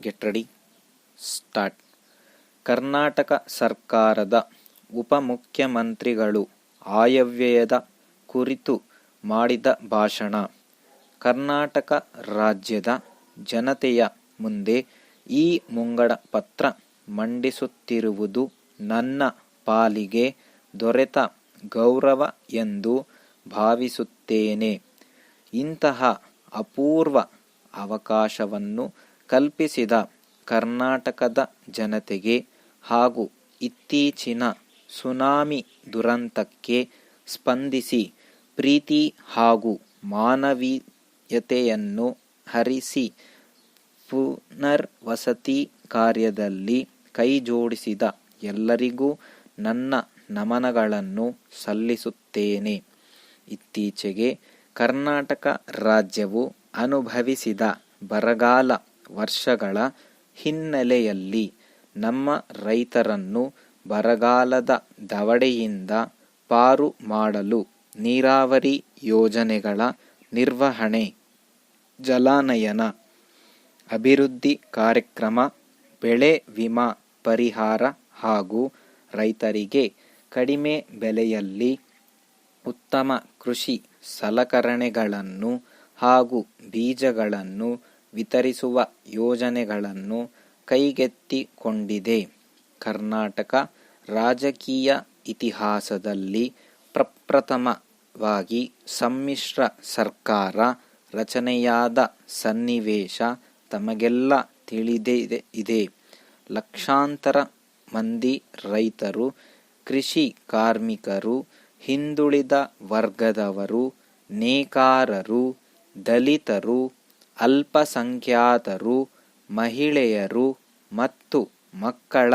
Get ready, start. Karnataka ಸರ್ಕಾರದ ಉಪಮುಖ್ಯಮಂತ್ರಿಗಳು ಆಯವ್ಯಯದ ಕುರಿತು ಮಾಡಿದ ಭಾಷಣ. ಕರ್ನಾಟಕ ರಾಜ್ಯದ ಜನತೆಯ ಮುಂದೆ ಈ ಮುಂಗಡ ಪತ್ರ ಮಂಡಿಸುತ್ತಿರುವುದು ನನ್ನ ಪಾಲಿಗೆ ದೊರೆತ ಗೌರವ ಎಂದು ಭಾವಿಸುತ್ತೇನೆ. ಇಂತಹ ಅಪೂರ್ವ ಅವಕಾಶವನ್ನು ಕಲ್ಪಿಸಿದ ಕರ್ನಾಟಕದ ಜನತೆಗೆ ಹಾಗೂ ಇತ್ತೀಚಿನ ಸುನಾಮಿ ದುರಂತಕ್ಕೆ ಸ್ಪಂದಿಸಿ ಪ್ರೀತಿ ಹಾಗೂ ಮಾನವೀಯತೆಯನ್ನು ಹರಿಸಿ ಪುನರ್ವಸತಿ ಕಾರ್ಯದಲ್ಲಿ ಕೈಜೋಡಿಸಿದ ಎಲ್ಲರಿಗೂ ನನ್ನ ನಮನಗಳನ್ನು ಸಲ್ಲಿಸುತ್ತೇನೆ. ಇತ್ತೀಚೆಗೆ ಕರ್ನಾಟಕ ರಾಜ್ಯವು ಅನುಭವಿಸಿದ ಬರಗಾಲ ವರ್ಷಗಳ ಹಿನ್ನೆಲೆಯಲ್ಲಿ ನಮ್ಮ ರೈತರನ್ನು ಬರಗಾಲದ ದವಡೆಯಿಂದ ಪಾರು ಮಾಡಲು ನೀರಾವರಿ ಯೋಜನೆಗಳ ನಿರ್ವಹಣೆ, ಜಲಾನಯನ ಅಭಿವೃದ್ಧಿ ಕಾರ್ಯಕ್ರಮ, ಬೆಳೆ ವಿಮಾ ಪರಿಹಾರ ಹಾಗೂ ರೈತರಿಗೆ ಕಡಿಮೆ ಬೆಲೆಯಲ್ಲಿ ಉತ್ತಮ ಕೃಷಿ ಸಲಕರಣೆಗಳನ್ನು ಹಾಗೂ ಬೀಜಗಳನ್ನು ವಿತರಿಸುವ ಯೋಜನೆಗಳನ್ನು ಕೈಗೆತ್ತಿಕೊಂಡಿದೆ. ಕರ್ನಾಟಕ ರಾಜಕೀಯ ಇತಿಹಾಸದಲ್ಲಿ ಪ್ರಪ್ರಥಮವಾಗಿ ಸಮ್ಮಿಶ್ರ ಸರ್ಕಾರ ರಚನೆಯಾದ ಸನ್ನಿವೇಶ ತಮಗೆಲ್ಲ ತಿಳಿದೇ ಇದೆ. ಲಕ್ಷಾಂತರ ಮಂದಿ ರೈತರು, ಕೃಷಿ ಕಾರ್ಮಿಕರು, ಹಿಂದುಳಿದ ವರ್ಗದವರು, ನೇಕಾರರು, ದಲಿತರು, ಅಲ್ಪಸಂಖ್ಯಾತರು, ಮಹಿಳೆಯರು ಮತ್ತು ಮಕ್ಕಳ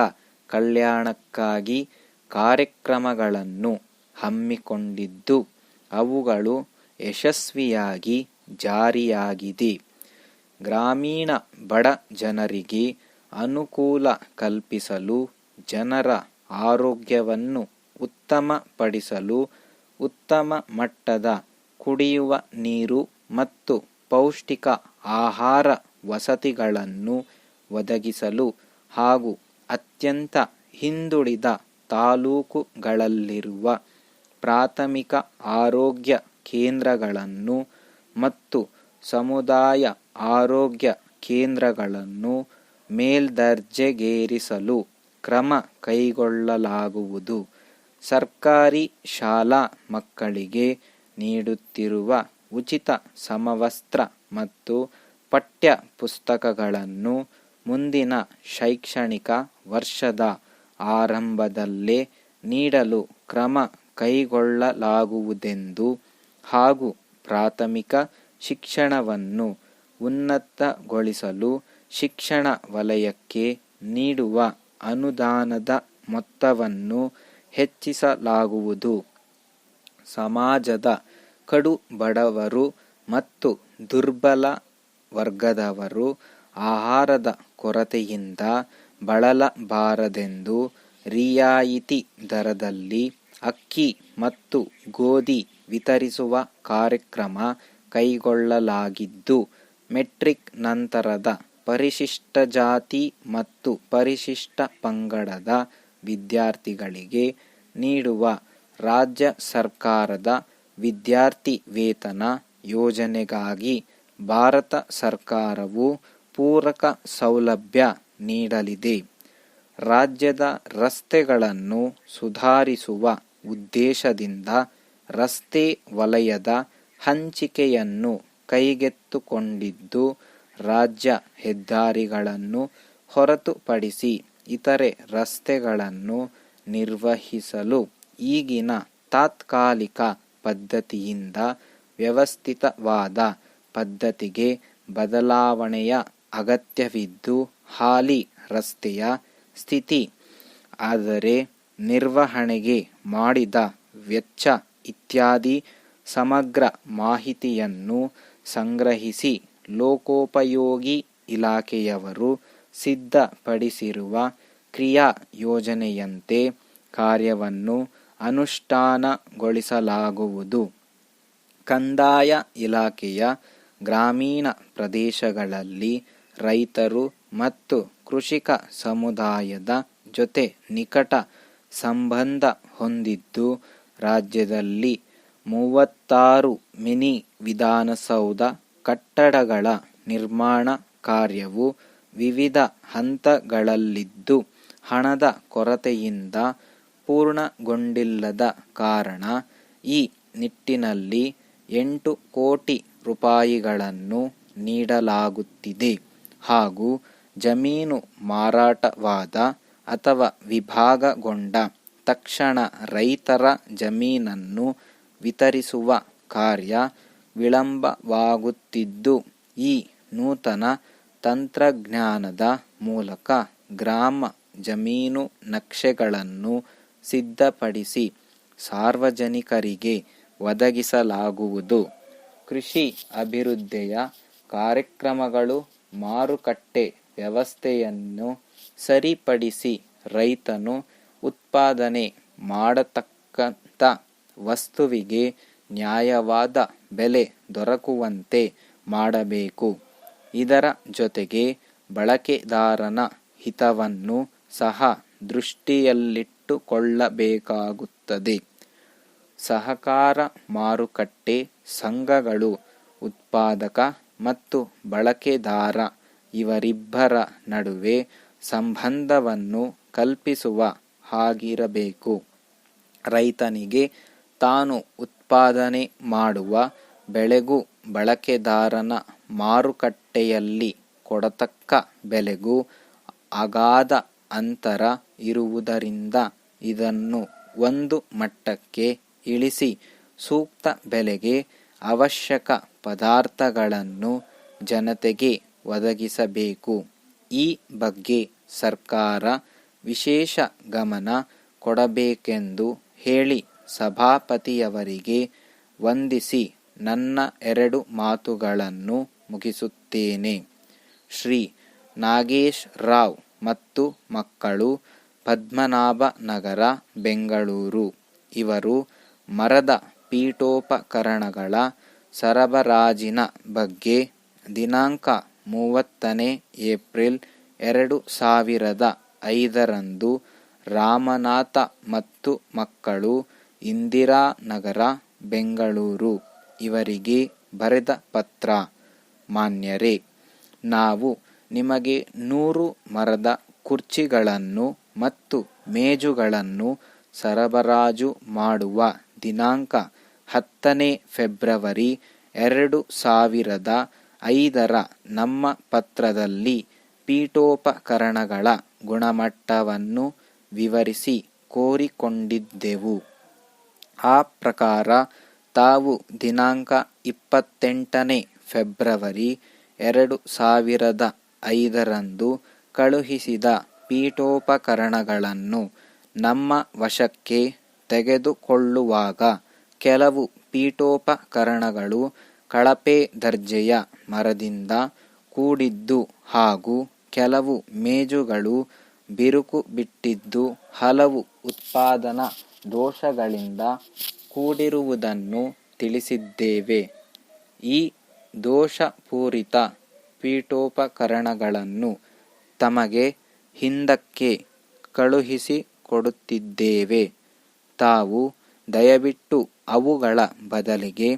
ಕಲ್ಯಾಣಕ್ಕಾಗಿ ಕಾರ್ಯಕ್ರಮಗಳನ್ನು ಹಮ್ಮಿಕೊಂಡಿದ್ದು ಅವುಗಳು ಯಶಸ್ವಿಯಾಗಿ ಜಾರಿಯಾಗಿದೆ. ಗ್ರಾಮೀಣ ಬಡ ಜನರಿಗೆ ಅನುಕೂಲ ಕಲ್ಪಿಸಲು, ಜನರ ಆರೋಗ್ಯವನ್ನು ಉತ್ತಮಪಡಿಸಲು, ಉತ್ತಮ ಮಟ್ಟದ ಕುಡಿಯುವ ನೀರು ಮತ್ತು ಪೌಷ್ಟಿಕ ಆಹಾರ ವಸತಿಗಳನ್ನು ಒದಗಿಸಲು ಹಾಗೂ ಅತ್ಯಂತ ಹಿಂದುಳಿದ ತಾಲೂಕುಗಳಲ್ಲಿರುವ ಪ್ರಾಥಮಿಕ ಆರೋಗ್ಯ ಕೇಂದ್ರಗಳನ್ನು ಮತ್ತು ಸಮುದಾಯ ಆರೋಗ್ಯ ಕೇಂದ್ರಗಳನ್ನು ಮೇಲ್ದರ್ಜೆಗೇರಿಸಲು ಕ್ರಮ ಕೈಗೊಳ್ಳಲಾಗುವುದು. ಸರ್ಕಾರಿ ಶಾಲಾ ಮಕ್ಕಳಿಗೆ ನೀಡುತ್ತಿರುವ ಉಚಿತ ಸಮವಸ್ತ್ರ ಮತ್ತು ಪಠ್ಯ ಪುಸ್ತಕಗಳನ್ನು ಮುಂದಿನ ಶೈಕ್ಷಣಿಕ ವರ್ಷದ ಆರಂಭದಲ್ಲೇ ನೀಡಲು ಕ್ರಮ ಕೈಗೊಳ್ಳಲಾಗುವುದೆಂದು ಹಾಗೂ ಪ್ರಾಥಮಿಕ ಶಿಕ್ಷಣವನ್ನು ಉನ್ನತಗೊಳಿಸಲು ಶಿಕ್ಷಣ ವಲಯಕ್ಕೆ ನೀಡುವ ಅನುದಾನದ ಮೊತ್ತವನ್ನು ಹೆಚ್ಚಿಸಲಾಗುವುದು. ಸಮಾಜದ ಕಡು ಬಡವರು ಮತ್ತು ದುರ್ಬಲ ವರ್ಗದವರು ಆಹಾರದ ಕೊರತೆಯಿಂದ ಬಳಲಬಾರದೆಂದು ರಿಯಾಯಿತಿ ದರದಲ್ಲಿ ಅಕ್ಕಿ ಮತ್ತು ಗೋಧಿ ವಿತರಿಸುವ ಕಾರ್ಯಕ್ರಮ ಕೈಗೊಳ್ಳಲಾಗಿದ್ದು, ಮೆಟ್ರಿಕ್ ನಂತರದ ಪರಿಶಿಷ್ಟ ಜಾತಿ ಮತ್ತು ಪರಿಶಿಷ್ಟ ಪಂಗಡದ ವಿದ್ಯಾರ್ಥಿಗಳಿಗೆ ನೀಡುವ ರಾಜ್ಯ ಸರ್ಕಾರದ ವಿದ್ಯಾರ್ಥಿ ವೇತನ ಯೋಜನೆಗಾಗಿ ಭಾರತ ಸರ್ಕಾರವು ಪೂರಕ ಸೌಲಭ್ಯ ನೀಡಲಿದೆ. ರಾಜ್ಯದ ರಸ್ತೆಗಳನ್ನು ಸುಧಾರಿಸುವ ಉದ್ದೇಶದಿಂದ ರಸ್ತೆ ವಲಯದ ಹಂಚಿಕೆಯನ್ನು ಕೈಗೆತ್ತಿಕೊಂಡಿದ್ದು, ರಾಜ್ಯ ಹೆದ್ದಾರಿಗಳನ್ನು ಹೊರತುಪಡಿಸಿ ಇತರೆ ರಸ್ತೆಗಳನ್ನು ನಿರ್ವಹಿಸಲು ಈಗಿನ ತಾತ್ಕಾಲಿಕ ಪದ್ಧತಿಯಿಂದ ವ್ಯವಸ್ಥಿತವಾದ ಪದ್ಧತಿಗೆ ಬದಲಾವಣೆಯ ಅಗತ್ಯವಿದ್ದು, ಹಾಲಿ ರಸ್ತೆಯ ಸ್ಥಿತಿ, ಅದರ ನಿರ್ವಹಣೆಗೆ ಮಾಡಿದ ವೆಚ್ಚ ಇತ್ಯಾದಿ ಸಮಗ್ರ ಮಾಹಿತಿಯನ್ನು ಸಂಗ್ರಹಿಸಿ ಲೋಕೋಪಯೋಗಿ ಇಲಾಖೆಯವರು ಸಿದ್ಧಪಡಿಸಿರುವ ಕ್ರಿಯಾ ಯೋಜನೆಯಂತೆ ಕಾರ್ಯವನ್ನು ಅನುಷ್ಠಾನಗೊಳಿಸಲಾಗುವುದು. ಕಂದಾಯ ಇಲಾಖೆಯ ಗ್ರಾಮೀಣ ಪ್ರದೇಶಗಳಲ್ಲಿ ರೈತರು ಮತ್ತು ಕೃಷಿಕ ಸಮುದಾಯದ ಜೊತೆ ನಿಕಟ ಸಂಬಂಧ ಹೊಂದಿದ್ದು, ರಾಜ್ಯದಲ್ಲಿ 36 ಮಿನಿ ವಿಧಾನಸೌಧ ಕಟ್ಟಡಗಳ ನಿರ್ಮಾಣ ಕಾರ್ಯವು ವಿವಿಧ ಹಂತಗಳಲ್ಲಿದ್ದು, ಹಣದ ಕೊರತೆಯಿಂದ ಪೂರ್ಣಗೊಂಡಿಲ್ಲದ ಕಾರಣ ಈ ನಿಟ್ಟಿನಲ್ಲಿ 8 ಕೋಟಿ ರೂಪಾಯಿಗಳನ್ನು ನೀಡಲಾಗುತ್ತಿದೆ ಹಾಗೂ ಜಮೀನು ಮಾರಾಟವಾದ ಅಥವಾ ವಿಭಾಗಗೊಂಡ ತಕ್ಷಣ ರೈತರ ಜಮೀನನ್ನು ವಿತರಿಸುವ ಕಾರ್ಯ ವಿಳಂಬವಾಗುತ್ತಿದ್ದು, ಈ ನೂತನ ತಂತ್ರಜ್ಞಾನದ ಮೂಲಕ ಗ್ರಾಮ ಜಮೀನು ನಕ್ಷೆಗಳನ್ನು ಸಿದ್ಧಪಡಿಸಿ ಸಾರ್ವಜನಿಕರಿಗೆ ಒದಗಿಸಲಾಗುವುದು. ಕೃಷಿ ಅಭಿವೃದ್ಧಿಯ ಕಾರ್ಯಕ್ರಮಗಳು ಮಾರುಕಟ್ಟೆ ವ್ಯವಸ್ಥೆಯನ್ನು ಸರಿಪಡಿಸಿ ರೈತನು ಉತ್ಪಾದನೆ ಮಾಡತಕ್ಕಂಥ ವಸ್ತುವಿಗೆ ನ್ಯಾಯವಾದ ಬೆಲೆ ದೊರಕುವಂತೆ ಮಾಡಬೇಕು. ಇದರ ಜೊತೆಗೆ ಬಳಕೆದಾರನ ಹಿತವನ್ನು ಸಹ ದೃಷ್ಟಿಯಲ್ಲಿಟ್ಟುಕೊಳ್ಳಬೇಕಾಗುತ್ತದೆ. ಸಹಕಾರ ಮಾರುಕಟ್ಟೆ ಸಂಘಗಳು ಉತ್ಪಾದಕ ಮತ್ತು ಬಳಕೆದಾರ ಇವರಿಬ್ಬರ ನಡುವೆ ಸಂಬಂಧವನ್ನು ಕಲ್ಪಿಸುವ ಹಾಗಿರಬೇಕು. ರೈತನಿಗೆ ತಾನು ಉತ್ಪಾದನೆ ಮಾಡುವ ಬೆಳೆಗೂ ಬಳಕೆದಾರನ ಮಾರುಕಟ್ಟೆಯಲ್ಲಿ ಕೊಡತಕ್ಕ ಬೆಲೆಗೂ ಅಗಾಧ ಅಂತರ ಇರುವುದರಿಂದ ಇದನ್ನು ಒಂದು ಮಟ್ಟಕ್ಕೆ ಇಳಿಸಿ ಸೂಕ್ತ ಬೆಲೆಗೆ ಅವಶ್ಯಕ ಪದಾರ್ಥಗಳನ್ನು ಜನತೆಗೆ ಒದಗಿಸಬೇಕು. ಈ ಬಗ್ಗೆ ಸರ್ಕಾರ ವಿಶೇಷ ಗಮನ ಕೊಡಬೇಕೆಂದು ಹೇಳಿ ಸಭಾಪತಿಯವರಿಗೆ ವಂದಿಸಿ ನನ್ನ 2 ಮಾತುಗಳನ್ನು ಮುಗಿಸುತ್ತೇನೆ. ಶ್ರೀ ನಾಗೇಶ್ ರಾವ್ ಮತ್ತು ಮಕ್ಕಳು, ಪದ್ಮನಾಭನಗರ, ಬೆಂಗಳೂರು. ಇವರು ಮರದ ಪೀಠೋಪಕರಣಗಳ ಸರಬರಾಜಿನ ಬಗ್ಗೆ ದಿನಾಂಕ 30 ಏಪ್ರಿಲ್ 2005 ರಾಮನಾಥ ಮತ್ತು ಮಕ್ಕಳು, ಇಂದಿರಾನಗರ, ಬೆಂಗಳೂರು ಇವರಿಗೆ ಬರೆದ ಪತ್ರ. ಮಾನ್ಯರೇ, ನಾವು ನಿಮಗೆ 100 ಮರದ ಕುರ್ಚಿಗಳನ್ನು ಮತ್ತು ಮೇಜುಗಳನ್ನು ಸರಬರಾಜು ಮಾಡುವ ದಿನಾಂಕ 10 ಫೆಬ್ರವರಿ 2005 ನಮ್ಮ ಪತ್ರದಲ್ಲಿ ಪೀಠೋಪಕರಣಗಳ ಗುಣಮಟ್ಟವನ್ನು ವಿವರಿಸಿ ಕೋರಿಕೊಂಡಿದ್ದೆವು. ಆ ಪ್ರಕಾರ ತಾವು ದಿನಾಂಕ 28 ಫೆಬ್ರವರಿ 2005 ಕಳುಹಿಸಿದ ಪೀಠೋಪಕರಣಗಳನ್ನು ನಮ್ಮ ವಶಕ್ಕೆ ತೆಗೆದುಕೊಳ್ಳುವಾಗ ಕೆಲವು ಪೀಠೋಪಕರಣಗಳು ಕಳಪೆ ದರ್ಜೆಯ ಮರದಿಂದ ಕೂಡಿದ್ದು ಹಾಗೂ ಕೆಲವು ಮೇಜುಗಳು ಬಿರುಕು ಬಿಟ್ಟಿದ್ದು, ಹಲವು ಉತ್ಪಾದನಾ ದೋಷಗಳಿಂದ ಕೂಡಿರುವುದನ್ನು ತಿಳಿಸಿದ್ದೇವೆ. ಈ ದೋಷಪೂರಿತ ಪೀಠೋಪಕರಣಗಳನ್ನು ತಮಗೆ ಹಿಂದಕ್ಕೆ ಕಳುಹಿಸಿಕೊಡುತ್ತಿದ್ದೇವೆ. ತಾವು ದಯವಿಟ್ಟು ಅವುಗಳ ಬದಲಿಗೆ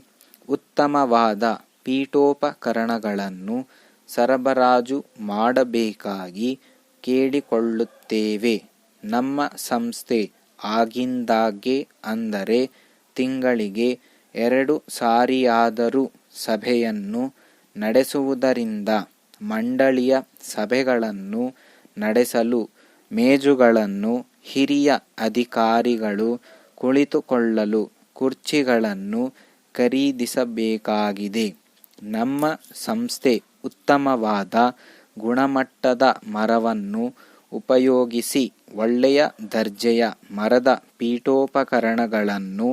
ಉತ್ತಮವಾದ ಪೀಠೋಪಕರಣಗಳನ್ನು ಸರಬರಾಜು ಮಾಡಬೇಕಾಗಿ ಕೇಳಿಕೊಳ್ಳುತ್ತೇವೆ. ನಮ್ಮ ಸಂಸ್ಥೆ ಆಗಿಂದಾಗ್ಗೆ, ಅಂದರೆ ತಿಂಗಳಿಗೆ 2 ಸಾರಿಯಾದರೂ ಸಭೆಯನ್ನು ನಡೆಸುವುದರಿಂದ ಮಂಡಳಿಯ ಸಭೆಗಳನ್ನು ನಡೆಸಲು ಮೇಜುಗಳನ್ನು, ಹಿರಿಯ ಅಧಿಕಾರಿಗಳು ಕುಳಿತುಕೊಳ್ಳಲು ಕುರ್ಚಿಗಳನ್ನು ಖರೀದಿಸಬೇಕಾಗಿದೆ. ನಮ್ಮ ಸಂಸ್ಥೆ ಉತ್ತಮವಾದ ಗುಣಮಟ್ಟದ ಮರವನ್ನು ಉಪಯೋಗಿಸಿ ಒಳ್ಳೆಯ ದರ್ಜೆಯ ಮರದ ಪೀಠೋಪಕರಣಗಳನ್ನು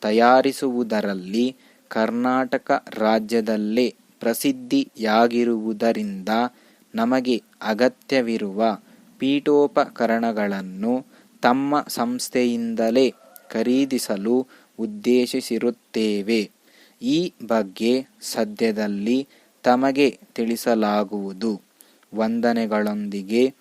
ತಯಾರಿಸುವುದರಲ್ಲಿ ಕರ್ನಾಟಕ ರಾಜ್ಯದಲ್ಲೇ ಪ್ರಸಿದ್ಧಿಯಾಗಿರುವುದರಿಂದ ನಮಗೆ ಅಗತ್ಯವಿರುವ ಪೀಠೋಪಕರಣಗಳನ್ನು ತಮ್ಮ ಸಂಸ್ಥೆಯಿಂದಲೇ ಖರೀದಿಸಲು ಉದ್ದೇಶಿಸಿರುತ್ತೇವೆ. ಈ ಬಗ್ಗೆ ಸದ್ಯದಲ್ಲಿ ತಮಗೆ ತಿಳಿಸಲಾಗುವುದು. ವಂದನೆಗಳೊಂದಿಗೆ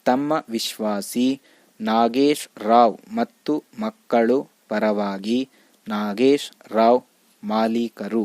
ತಮ್ಮ ವಿಶ್ವಾಸಿ ನಾಗೇಶ್ ರಾವ್ ಮತ್ತು ಮಕ್ಕಳು ಪರವಾಗಿ ನಾಗೇಶ್ ರಾವ್ ಮಾಲೀಕರು.